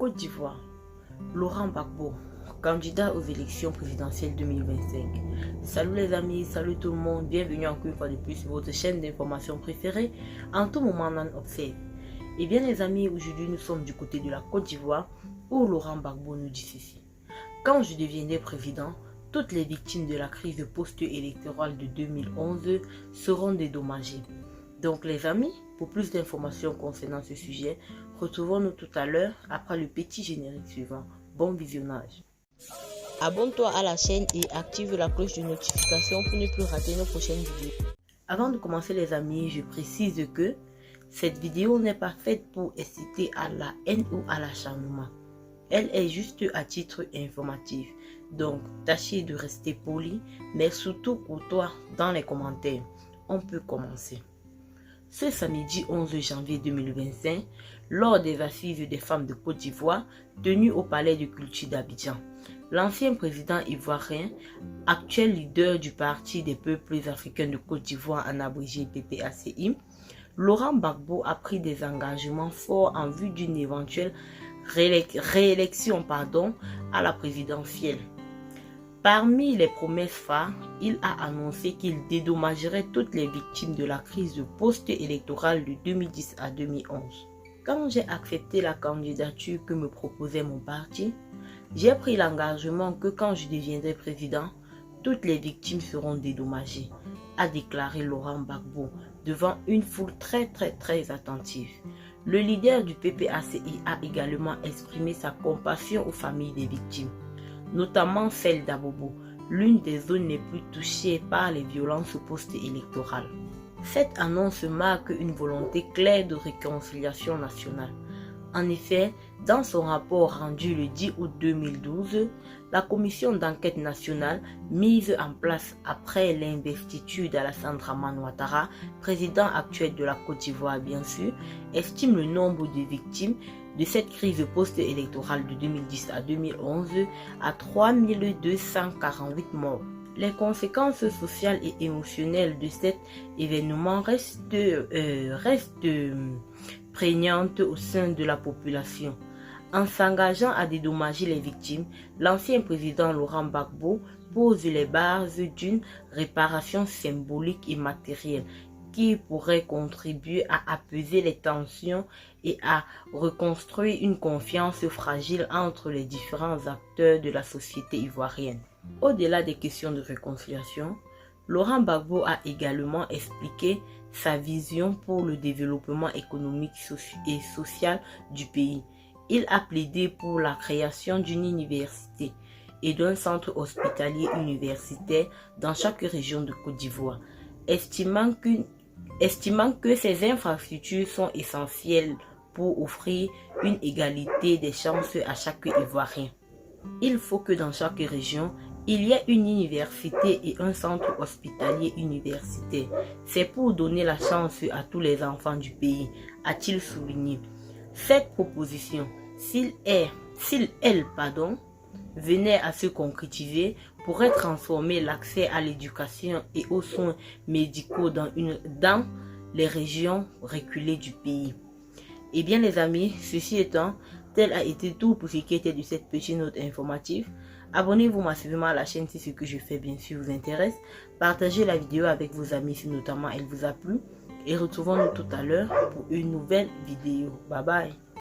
Côte d'Ivoire, Laurent Gbagbo, candidat aux élections présidentielles 2025. Salut les amis, salut tout le monde, bienvenue encore une fois de plus sur votre chaîne d'information préférée, en tout moment on observe. Et bien les amis, aujourd'hui nous sommes du côté de la Côte d'Ivoire où Laurent Gbagbo nous dit ceci. Quand je deviendrai président, toutes les victimes de la crise post-électorale de 2011 seront dédommagées. Donc les amis, pour plus d'informations concernant ce sujet, retrouvons-nous tout à l'heure après le petit générique suivant. Bon visionnage. Abonne-toi à la chaîne et active la cloche de notification pour ne plus rater nos prochaines vidéos. Avant de commencer les amis, je précise que cette vidéo n'est pas faite pour inciter à la haine ou à l'acharnement. Elle est juste à titre informatif. Donc, tâchez de rester poli, mais surtout courtois dans les commentaires. On peut commencer. Ce samedi 11 janvier 2025, lors des assises des femmes de Côte d'Ivoire tenues au Palais de Culture d'Abidjan, l'ancien président ivoirien, actuel leader du Parti des peuples africains de Côte d'Ivoire en abrégé PPACI, Laurent Gbagbo a pris des engagements forts en vue d'une éventuelle réélection à la présidentielle. Parmi les promesses phares, il a annoncé qu'il dédommagerait toutes les victimes de la crise post-électorale de 2010 à 2011. Quand j'ai accepté la candidature que me proposait mon parti, j'ai pris l'engagement que quand je deviendrai président, toutes les victimes seront dédommagées, a déclaré Laurent Gbagbo devant une foule très attentive. Le leader du PPACI a également exprimé sa compassion aux familles des victimes, notamment celle d'Abobo, l'une des zones les plus touchées par les violences post-électorales. Cette annonce marque une volonté claire de réconciliation nationale. En effet, dans son rapport rendu le 10 août 2012, la commission d'enquête nationale mise en place après l'investiture d'Alassane Dramane Ouattara, président actuel de la Côte d'Ivoire bien sûr, estime le nombre de victimes de cette crise post-électorale de 2010 à 2011 à 3248 morts. Les conséquences sociales et émotionnelles de cet événement restent prégnantes au sein de la population. En s'engageant à dédommager les victimes, l'ancien président Laurent Gbagbo pose les bases d'une réparation symbolique et matérielle qui pourrait contribuer à apaiser les tensions et à reconstruire une confiance fragile entre les différents acteurs de la société ivoirienne. Au-delà des questions de réconciliation, Laurent Gbagbo a également expliqué sa vision pour le développement économique et social du pays. Il a plaidé pour la création d'une université et d'un centre hospitalier universitaire dans chaque région de Côte d'Ivoire, estimant que ces infrastructures sont essentielles pour offrir une égalité des chances à chaque Ivoirien. Il faut que dans chaque région, il y ait une université et un centre hospitalier universitaire. C'est pour donner la chance à tous les enfants du pays, a-t-il souligné. Cette proposition, s'il elle venait à se concrétiser, pourrait transformer l'accès à l'éducation et aux soins médicaux dans les régions reculées du pays. Et bien les amis, ceci étant, tel a été tout pour ce qui était de cette petite note informative. Abonnez-vous massivement à la chaîne si ce que je fais bien sûr vous intéresse. Partagez la vidéo avec vos amis si notamment elle vous a plu. Et retrouvons-nous tout à l'heure pour une nouvelle vidéo. Bye bye.